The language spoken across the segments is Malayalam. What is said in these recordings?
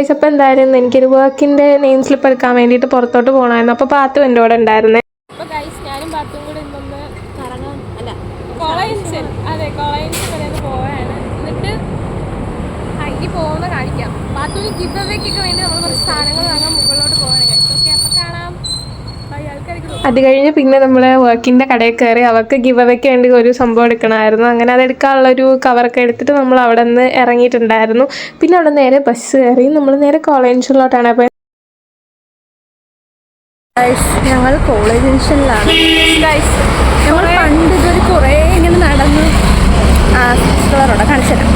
ഗൈസ്, അപ്പോൾ എന്തായിരുന്നു എനിക്കൊരു വർക്കിൻ്റെ നെയിം സ്ലിപ്പ് എടുക്കാൻ വേണ്ടിയിട്ട് പുറത്തോട്ട് പോകണമായിരുന്നു. അപ്പോൾ പാത്തു എൻ്റെ കൂടെ ഉണ്ടായിരുന്നേ. അപ്പോൾ ഗൈസ്, ഞാനും പാത്തും കൂടെ ഇന്നൊന്ന് കറങ്ങാൻ കോളേജ് വരെ പോവാണ്. എന്നിട്ട് ഇനി പോകുന്ന കാണിക്കാം. പാത്തുവിന് ഗിവ് അവേക്കൊക്കെ വേണ്ടി നമ്മൾ കുറച്ച് സാധനങ്ങൾ വാങ്ങാൻ മുകളിലോട്ട് പോവാണ് ഗൈസ്. ഓക്കെ, അപ്പോൾ കാണാം. അത് കഴിഞ്ഞ് പിന്നെ നമ്മൾ വർക്കിൻ്റെ കടയിൽ കയറി അവർക്ക് ഗിവ് അവേക്ക് വേണ്ടി ഒരു സംഭവം എടുക്കണമായിരുന്നു. അങ്ങനെ അതെടുക്കാനുള്ളൊരു കവറൊക്കെ എടുത്തിട്ട് നമ്മൾ അവിടെ നിന്ന് ഇറങ്ങിയിട്ടുണ്ടായിരുന്നു. പിന്നെ അവിടെ നേരെ ബസ് കയറി നമ്മൾ നേരെ കോളേജിലോട്ടാണ് പോയത്. ഞങ്ങൾ കോളേജ് ജംഗ്ഷനിലാണ്. ഞങ്ങൾ പണ്ട് ഇതൊരു കുറേ ഇങ്ങനെ നടന്നു കളറോടെ കാണിച്ചു തരാം.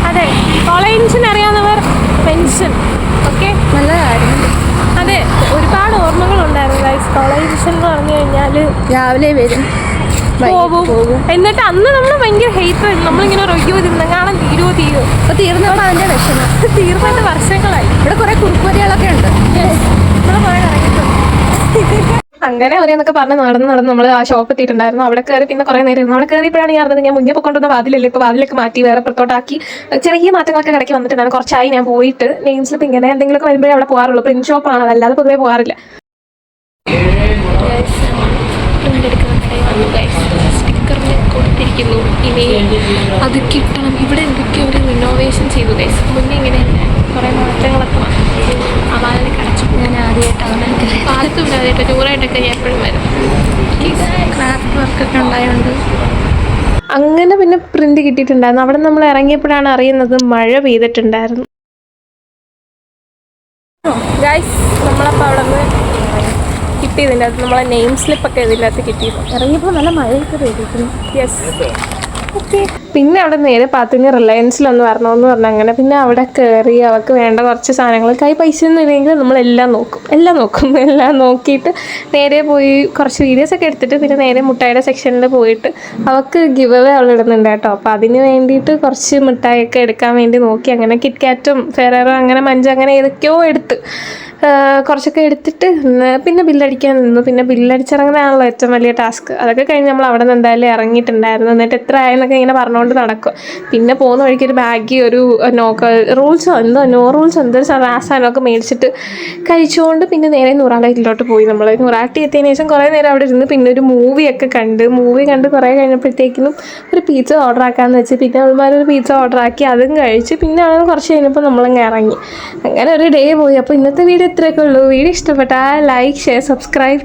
അതെ, കോളേജ് ജംഗ്ഷൻ അറിയാവുന്നവർ പെൻഷൻ. ഓക്കെ, നല്ല കാര്യം. അതെ, ഒരുപാട് ഓർമ്മകളുണ്ടായിരുന്നു ഗൈസ്. കോളേജ് ജംഗ്ഷൻ എന്ന് പറഞ്ഞു കഴിഞ്ഞാൽ രാവിലെ വരും പോകും. എന്നിട്ട് അന്ന് നമ്മൾ ഭയങ്കര ഹെയ്റ്റ് ആയിരുന്നു. നമ്മളിങ്ങനെ റൊയ്യോ തിന്ന കാണാൻ തീരുമോ അപ്പോൾ തീർന്നപ്പോൾ അതിൻ്റെ വിഷമം തീർന്നിട്ട് വർഷങ്ങളായി. ഇവിടെ കുറേ കുറുക്കുവരികളൊക്കെ ഉണ്ട്. നമ്മൾ കുറേ ഇറങ്ങിയിട്ടുണ്ട്. അങ്ങനെ ഓരോന്നൊക്കെ പറഞ്ഞ് നടന്ന് നമ്മൾ ആ ഷോപ്പ് എത്തിയിട്ടുണ്ടായിരുന്നു. അവിടെ കയറി പിന്നെ കുറേ നേരം ഇരുന്നു. അവിടെ കയറിയപ്പോഴാണ് ഞാൻ അറിഞ്ഞത് ഞാൻ മുന്നേ പോയിക്കൊണ്ടുവന്ന വാതിലല്ലേ, ഇപ്പോൾ വാതിലൊക്കെ മാറ്റി വേറെ പുറത്തോട്ടാക്കി. ചെറിയ മാറ്റങ്ങളൊക്കെ ഇടയ്ക്ക് വന്നിട്ടുണ്ടായിരുന്നു. കുറച്ചായി ഞാൻ പോയിട്ട്. നെയിം സ്ലിപ്പ് ഇങ്ങനെ എന്തെങ്കിലുമൊക്കെ വരുമ്പോഴേ അവിടെ പോകാറുള്ളൂ. പ്രിന്റ് ഷോപ്പാണ്, അതല്ലാതെ പൊതുവേ പോകാറില്ല. സ്റ്റിക്കറിൽ കൊടുത്തിരിക്കുന്നു ഇമെയിൽ, അത് കിട്ടണം. ഇവിടെ എന്തൊക്കെയോ ഒരു റിനോവേഷൻ ചെയ്തു ഗൈസ്. മുന്നേ ഇങ്ങനെ കുറേ മാറ്റങ്ങളൊക്കെ വന്നു. അവാലിന് കടച്ചു. ഞാൻ ആദ്യമായിട്ടാണ് പാലത്തും ആദ്യമായിട്ട് ടൂറായിട്ടൊക്കെ ഞാൻ എപ്പോഴും വരും. ക്രാഫ്റ്റ് വർക്കൊക്കെ ഉണ്ടായതുകൊണ്ട് അങ്ങനെ പിന്നെ പ്രിന്റ് കിട്ടിയിട്ടുണ്ടായിരുന്നു. അവിടെ നമ്മൾ ഇറങ്ങിയപ്പോഴാണ് അറിയുന്നത് മഴ പെയ്തിട്ടുണ്ടായിരുന്നു. ഗൈസ്, നമ്മളപ്പോൾ അവിടെ നിന്ന് കിട്ടിയതിൻ്റെ അകത്ത് നമ്മളെ നെയിം സ്ലിപ്പൊക്കെ ഇതിൻ്റെ അകത്ത് കിട്ടിയിരുന്നു. ഇറങ്ങിയപ്പോൾ നല്ല മഴയൊക്കെ പെയ്തിരിക്കുന്നു. Yes, okay. പിന്നെ അവിടെ നേരെ പാത്തുവിന് റിലയൻസിലൊന്ന് വരണമെന്ന് പറഞ്ഞു. അങ്ങനെ പിന്നെ അവിടെ കയറി അവർക്ക് വേണ്ട കുറച്ച് സാധനങ്ങൾ, കൈ പൈസ ഒന്നും ഇല്ലെങ്കിൽ നമ്മളെല്ലാം നോക്കും. എല്ലാം നോക്കിയിട്ട് നേരെ പോയി കുറച്ച് വീഡിയോസൊക്കെ എടുത്തിട്ട് പിന്നെ നേരെ മുട്ടായിയുടെ സെക്ഷനിൽ പോയിട്ട് അവൾക്ക് ഗിവ് അവേ അവൾ ഇടുന്നുണ്ട് കേട്ടോ. അപ്പോൾ അതിന് വേണ്ടിയിട്ട് കുറച്ച് മിഠായിയൊക്കെ എടുക്കാൻ വേണ്ടി നോക്കി. അങ്ങനെ കിറ്റ്കാറ്റും ഫെറേറോ അങ്ങനെ മഞ്ച് അങ്ങനെ ഏതൊക്കെയോ എടുത്ത് കുറച്ചൊക്കെ എടുത്തിട്ട് പിന്നെ ബില്ലടിക്കാൻ നിന്നു. പിന്നെ ബില്ലടിച്ചിറങ്ങുന്നതാണല്ലോ ഏറ്റവും വലിയ ടാസ്ക്. അതൊക്കെ കഴിഞ്ഞ് നമ്മൾ അവിടെ നിന്ന് എന്തായാലും ഇറങ്ങിയിട്ടുണ്ടായിരുന്നു. എന്നിട്ട് എത്ര ആയെന്നൊക്കെ ഇങ്ങനെ പറഞ്ഞുകൊണ്ട് നടക്കും. പിന്നെ പോകുന്ന വഴിക്ക് ഒരു ബാഗി ഒരു നോ റൂൾസോ നോ റൂൾസോ എന്തൊരു സാധനമൊക്കെ മേടിച്ചിട്ട് കഴിച്ചുകൊണ്ട് പിന്നെ നേരെ നൂറാട്ടിലോട്ട് പോയി. നമ്മൾ നൂറാട്ടി എത്തിയതിനു ശേഷം കുറേ നേരം അവിടെ ഇരുന്ന് പിന്നെ ഒരു മൂവി കണ്ട് കുറേ കഴിഞ്ഞപ്പോഴത്തേക്കും ഒരു പിസ്സ ഓർഡർ ആക്കാമെന്ന് വെച്ച് പിന്നെ അവന്മാരൊരു പിസ്സ ഓർഡർ ആക്കി അതും കഴിച്ച് പിന്നെ അങ്ങനെ കുറച്ച് കഴിഞ്ഞപ്പോൾ നമ്മളങ്ങ് ഇറങ്ങി. അങ്ങനെ ഒരു ഡേ പോയി. അപ്പോൾ ഇന്നത്തെ വീഡിയോ ഇത്രയൊക്കെ ഉള്ളൂ. വീഡിയോ ഇഷ്ടപ്പെട്ടാൽ ലൈക്ക്, ഷെയർ, സബ്സ്ക്രൈബ്.